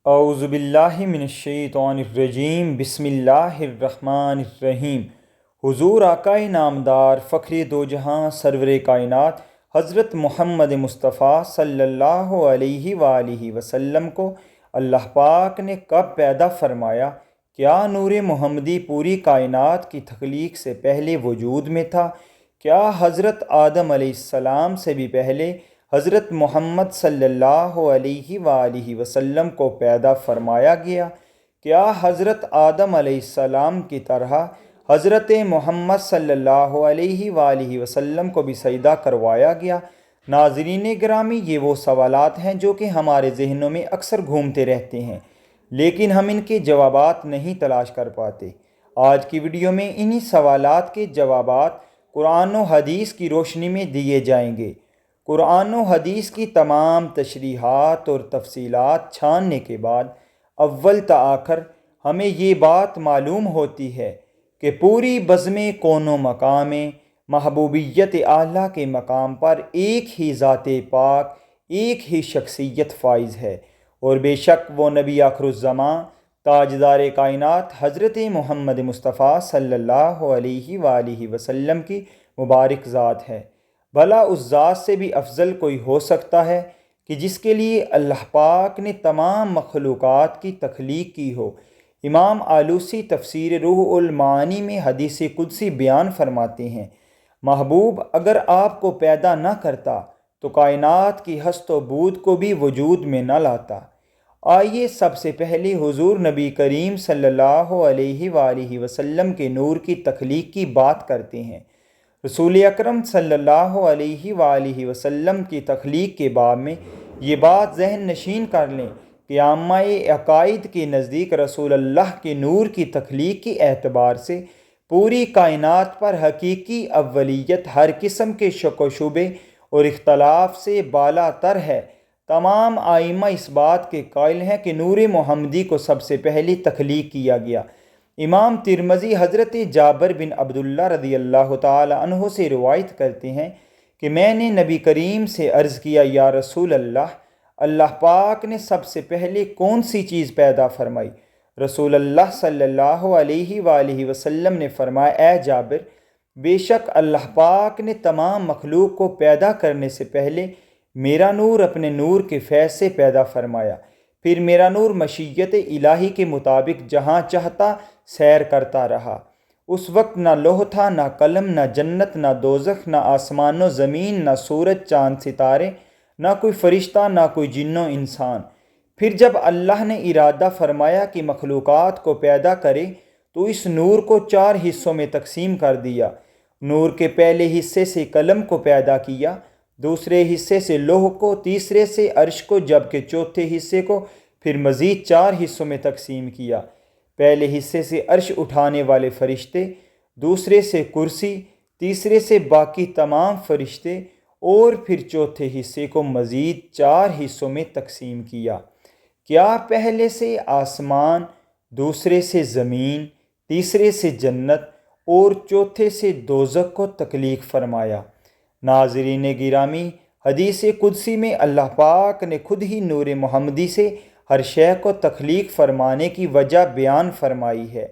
اعوذ باللہ من الشیطان الرجیم، بسم اللہ الرحمن الرحیم۔ حضور آقا نامدار فخر دو جہاں سرور کائنات حضرت محمد مصطفیٰ صلی اللہ علیہ وآلہ وسلم کو اللہ پاک نے کب پیدا فرمایا؟ کیا نور محمدی پوری کائنات کی تخلیق سے پہلے وجود میں تھا؟ کیا حضرت آدم علیہ السلام سے بھی پہلے حضرت محمد صلی اللہ علیہ وآلہ وسلم کو پیدا فرمایا گیا؟ کیا حضرت آدم علیہ السلام کی طرح حضرت محمد صلی اللہ علیہ وآلہ وسلم کو بھی سجدہ کروایا گیا؟ ناظرین گرامی، یہ وہ سوالات ہیں جو کہ ہمارے ذہنوں میں اکثر گھومتے رہتے ہیں، لیکن ہم ان کے جوابات نہیں تلاش کر پاتے۔ آج کی ویڈیو میں انہی سوالات کے جوابات قرآن و حدیث کی روشنی میں دیے جائیں گے۔ قرآن و حدیث کی تمام تشریحات اور تفصیلات چھاننے کے بعد اول تا آخر ہمیں یہ بات معلوم ہوتی ہے کہ پوری بزم کون و مقام محبوبیت اعلیٰ کے مقام پر ایک ہی ذات پاک، ایک ہی شخصیت فائز ہے، اور بے شک وہ نبی آخر الزماں تاجدار کائنات حضرت محمد مصطفیٰ صلی اللہ علیہ وآلہ وسلم کی مبارک ذات ہے۔ بھلا اس ذات سے بھی افضل کوئی ہو سکتا ہے کہ جس کے لیے اللہ پاک نے تمام مخلوقات کی تخلیق کی ہو؟ امام آلوسی تفسیر روح المعانی میں حدیث قدسی بیان فرماتے ہیں، محبوب اگر آپ کو پیدا نہ کرتا تو کائنات کی ہست و بود کو بھی وجود میں نہ لاتا۔ آئیے سب سے پہلے حضور نبی کریم صلی اللہ علیہ وآلہ وسلم کے نور کی تخلیق کی بات کرتے ہیں۔ رسول اکرم صلی اللہ علیہ وآلہ وسلم کی تخلیق کے باب میں یہ بات ذہن نشین کر لیں کہ عامہ عقائد کے نزدیک رسول اللہ کے نور کی تخلیق کے اعتبار سے پوری کائنات پر حقیقی اولیت ہر قسم کے شک و شبے اور اختلاف سے بالا تر ہے۔ تمام آئمہ اس بات کے قائل ہیں کہ نور محمدی کو سب سے پہلے تخلیق کیا گیا۔ امام ترمذی حضرت جابر بن عبداللہ رضی اللہ تعالی عنہ سے روایت کرتے ہیں کہ میں نے نبی کریم سے عرض کیا، یا رسول اللہ، اللہ پاک نے سب سے پہلے کون سی چیز پیدا فرمائی؟ رسول اللہ صلی اللہ علیہ وآلہ وسلم نے فرمایا، اے جابر، بے شک اللہ پاک نے تمام مخلوق کو پیدا کرنے سے پہلے میرا نور اپنے نور کے فیض سے پیدا فرمایا، پھر میرا نور مشیت الہی کے مطابق جہاں چاہتا سیر کرتا رہا۔ اس وقت نہ لوح تھا، نہ قلم، نہ جنت، نہ دوزخ، نہ آسمان و زمین، نہ سورج چاند ستارے، نہ کوئی فرشتہ، نہ کوئی جن و انسان۔ پھر جب اللہ نے ارادہ فرمایا کہ مخلوقات کو پیدا کرے تو اس نور کو 4 حصوں میں تقسیم کر دیا۔ نور کے پہلے حصے سے قلم کو پیدا کیا، دوسرے حصے سے لوح کو، تیسرے سے عرش کو، جبکہ چوتھے حصے کو پھر مزید 4 حصوں میں تقسیم کیا۔ پہلے حصے سے عرش اٹھانے والے فرشتے، دوسرے سے کرسی، تیسرے سے باقی تمام فرشتے، اور پھر چوتھے حصے کو مزید 4 حصوں میں تقسیم کیا۔ کیا پہلے سے آسمان، دوسرے سے زمین، تیسرے سے جنت اور چوتھے سے دوزخ کو تخلیق فرمایا؟ ناظرین گرامی، حدیث قدسی میں اللہ پاک نے خود ہی نور محمدی سے ہر شے کو تخلیق فرمانے کی وجہ بیان فرمائی ہے۔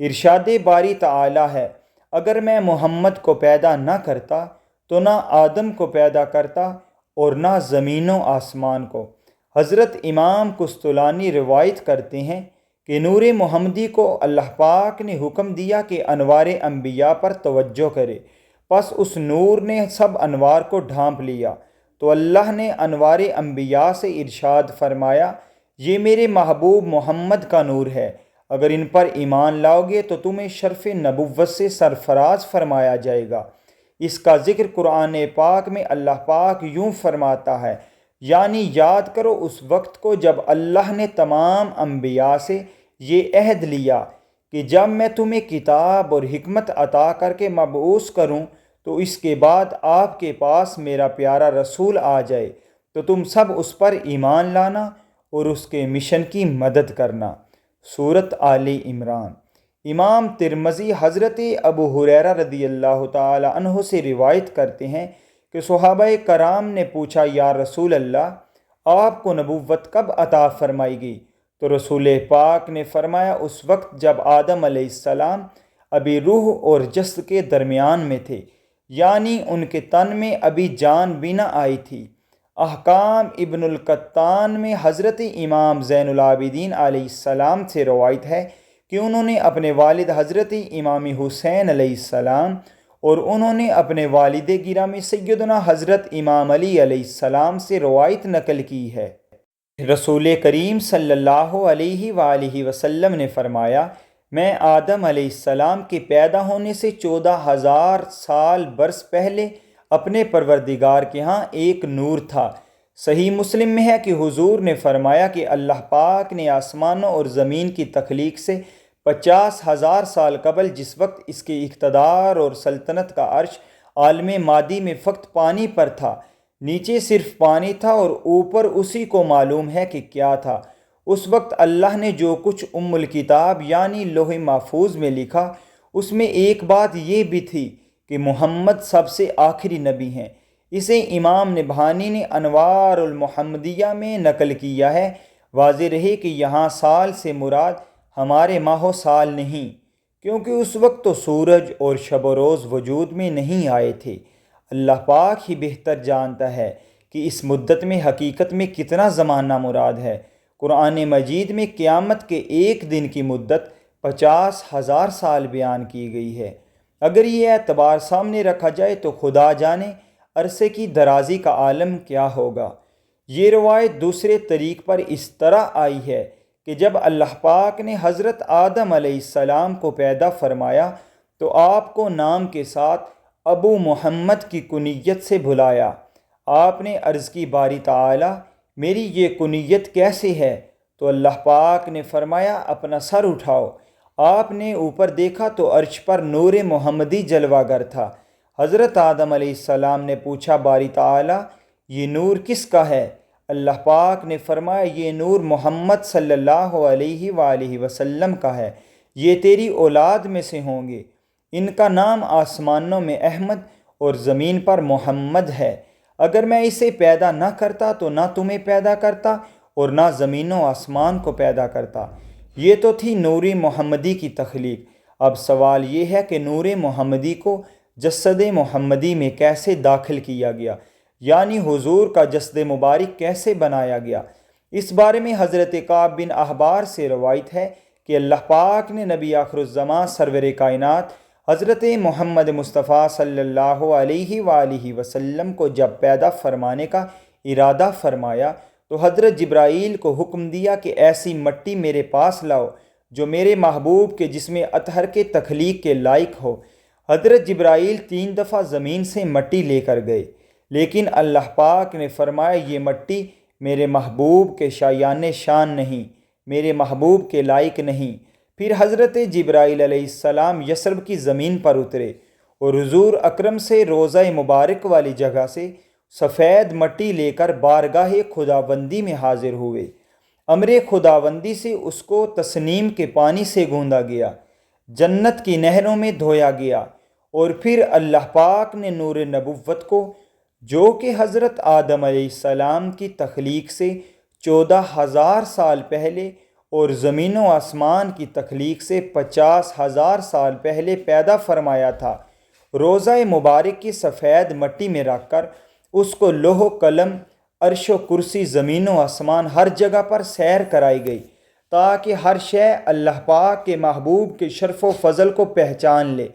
ارشاد باری تعالی ہے، اگر میں محمد کو پیدا نہ کرتا تو نہ آدم کو پیدا کرتا اور نہ زمین و آسمان کو۔ حضرت امام قسطلانی روایت کرتے ہیں کہ نور محمدی کو اللہ پاک نے حکم دیا کہ انوار انبیاء پر توجہ کرے، پس اس نور نے سب انوار کو ڈھانپ لیا تو اللہ نے انوار انبیاء سے ارشاد فرمایا، یہ میرے محبوب محمد کا نور ہے، اگر ان پر ایمان لاؤ گے تو تمہیں شرف نبوت سے سرفراز فرمایا جائے گا۔ اس کا ذکر قرآن پاک میں اللہ پاک یوں فرماتا ہے، یعنی یاد کرو اس وقت کو جب اللہ نے تمام انبیاء سے یہ عہد لیا کہ جب میں تمہیں کتاب اور حکمت عطا کر کے مبعوث کروں تو اس کے بعد آپ کے پاس میرا پیارا رسول آ جائے تو تم سب اس پر ایمان لانا اور اس کے مشن کی مدد کرنا۔ سورۃ آل عمران۔ امام ترمذی حضرت ابو ہریرہ رضی اللہ تعالی عنہ سے روایت کرتے ہیں کہ صحابہ کرام نے پوچھا، یا رسول اللہ، آپ کو نبوت کب عطا فرمائی گئی؟ تو رسول پاک نے فرمایا اس وقت جب آدم علیہ السلام ابھی روح اور جسد کے درمیان میں تھے، یعنی ان کے تن میں ابھی جان بھی نہ آئی تھی۔ احکام ابن القطان میں حضرت امام زین العابدین علیہ السلام سے روایت ہے کہ انہوں نے اپنے والد حضرت امام حسین علیہ السلام اور انہوں نے اپنے والد گرامی سیدنا حضرت امام علی علیہ السلام سے روایت نقل کی ہے۔ رسول کریم صلی اللہ علیہ وآلہ وسلم نے فرمایا، میں آدم علیہ السلام کے پیدا ہونے سے 14,000 سال برس پہلے اپنے پروردگار کے ہاں ایک نور تھا۔ صحیح مسلم میں ہے کہ حضور نے فرمایا کہ اللہ پاک نے آسمانوں اور زمین کی تخلیق سے 50,000 سال قبل، جس وقت اس کے اقتدار اور سلطنت کا عرش عالم مادی میں فقط پانی پر تھا، نیچے صرف پانی تھا اور اوپر اسی کو معلوم ہے کہ کیا تھا، اس وقت اللہ نے جو کچھ الکتاب یعنی لوح محفوظ میں لکھا، اس میں ایک بات یہ بھی تھی کہ محمد سب سے آخری نبی ہیں۔ اسے امام نبہانی نے انوار المحمدیہ میں نقل کیا ہے۔ واضح رہے کہ یہاں سال سے مراد ہمارے ماہ و سال نہیں، کیونکہ اس وقت تو سورج اور شب و روز وجود میں نہیں آئے تھے۔ اللہ پاک ہی بہتر جانتا ہے کہ اس مدت میں حقیقت میں کتنا زمانہ مراد ہے۔ قرآن مجید میں قیامت کے ایک دن کی مدت 50,000 سال بیان کی گئی ہے۔ اگر یہ اعتبار سامنے رکھا جائے تو خدا جانے عرصے کی درازی کا عالم کیا ہوگا۔ یہ روایت دوسرے طریق پر اس طرح آئی ہے کہ جب اللہ پاک نے حضرت آدم علیہ السلام کو پیدا فرمایا تو آپ کو نام کے ساتھ ابو محمد کی کنیت سے بلایا۔ آپ نے عرض کی، باری تعالی میری یہ کنیت کیسے ہے؟ تو اللہ پاک نے فرمایا، اپنا سر اٹھاؤ۔ آپ نے اوپر دیکھا تو عرش پر نور محمدی جلوہ گر تھا۔ حضرت آدم علیہ السلام نے پوچھا، باری تعالی یہ نور کس کا ہے؟ اللہ پاک نے فرمایا، یہ نور محمد صلی اللہ علیہ وآلہ وسلم کا ہے، یہ تیری اولاد میں سے ہوں گے، ان کا نام آسمانوں میں احمد اور زمین پر محمد ہے۔ اگر میں اسے پیدا نہ کرتا تو نہ تمہیں پیدا کرتا اور نہ زمین و آسمان کو پیدا کرتا۔ یہ تو تھی نور محمدی کی تخلیق۔ اب سوال یہ ہے کہ نور محمدی کو جسد محمدی میں کیسے داخل کیا گیا، یعنی حضور کا جسد مبارک کیسے بنایا گیا؟ اس بارے میں حضرت کعب بن احبار سے روایت ہے کہ اللہ پاک نے نبی آخر الزمان سرور کائنات حضرت محمد مصطفیٰ صلی اللہ علیہ وآلہ وسلم کو جب پیدا فرمانے کا ارادہ فرمایا تو حضرت جبرائیل کو حکم دیا کہ ایسی مٹی میرے پاس لاؤ جو میرے محبوب کے جسم اطہر کے تخلیق کے لائق ہو۔ حضرت جبرائیل 3 دفعہ زمین سے مٹی لے کر گئے، لیکن اللہ پاک نے فرمایا یہ مٹی میرے محبوب کے شایان شان نہیں، میرے محبوب کے لائق نہیں۔ پھر حضرت جبرائیل علیہ السلام یثرب کی زمین پر اترے اور حضور اکرم سے روضہ مبارک والی جگہ سے سفید مٹی لے کر بارگاہ خداوندی میں حاضر ہوئے۔ امر خداوندی سے اس کو تسنیم کے پانی سے گوندا گیا، جنت کی نہروں میں دھویا گیا، اور پھر اللہ پاک نے نور نبوت کو، جو کہ حضرت آدم علیہ السلام کی تخلیق سے 14,000 سال پہلے اور زمین و آسمان کی تخلیق سے 50,000 سال پہلے پیدا فرمایا تھا، روضہ مبارک کی سفید مٹی میں رکھ کر اس کو لوح و قلم، عرش و کرسی، زمین و آسمان ہر جگہ پر سیر کرائی گئی تاکہ ہر شے اللہ پاک کے محبوب کے شرف و فضل کو پہچان لے۔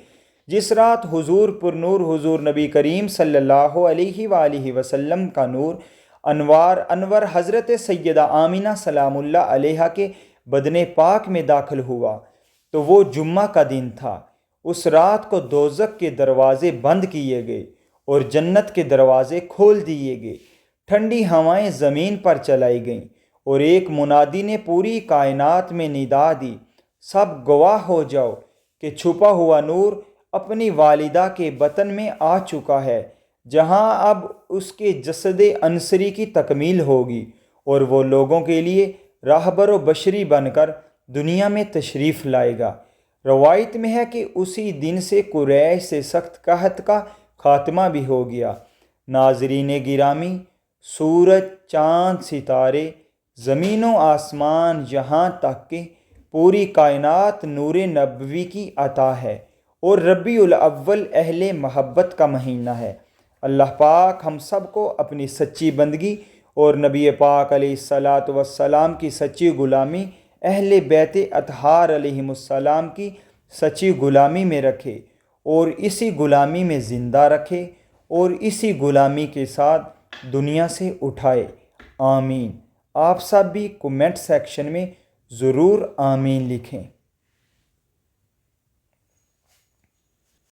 جس رات حضور پر نور حضور نبی کریم صلی اللہ علیہ وآلہ وسلم کا نور انور حضرت سیدہ آمینہ سلام اللہ علیہا کے بدن پاک میں داخل ہوا تو وہ جمعہ کا دن تھا۔ اس رات کو دوزخ کے دروازے بند کیے گئے اور جنت کے دروازے کھول دیے گئے، ٹھنڈی ہوائیں زمین پر چلائی گئیں اور ایک منادی نے پوری کائنات میں ندا دی، سب گواہ ہو جاؤ کہ چھپا ہوا نور اپنی والدہ کے بطن میں آ چکا ہے، جہاں اب اس کے جسد عنصری کی تکمیل ہوگی اور وہ لوگوں کے لیے راہبر و بشری بن کر دنیا میں تشریف لائے گا۔ روایت میں ہے کہ اسی دن سے قریش سے سخت قحط کا خاتمہ بھی ہو گیا۔ ناظرین گرامی، سورج، چاند، ستارے، زمین و آسمان یہاں تک کہ پوری کائنات نور نبوی کی عطا ہے، اور ربیع الاول اہل محبت کا مہینہ ہے۔ اللہ پاک ہم سب کو اپنی سچی بندگی اور نبی پاک علیہ الصلاۃ والسلام کی سچی غلامی، اہل بیت اطہار علیہم السلام کی سچی غلامی میں رکھے، اور اسی غلامی میں زندہ رکھے، اور اسی غلامی کے ساتھ دنیا سے اٹھائے۔ آمین۔ آپ سب بھی کومنٹ سیکشن میں ضرور آمین لکھیں۔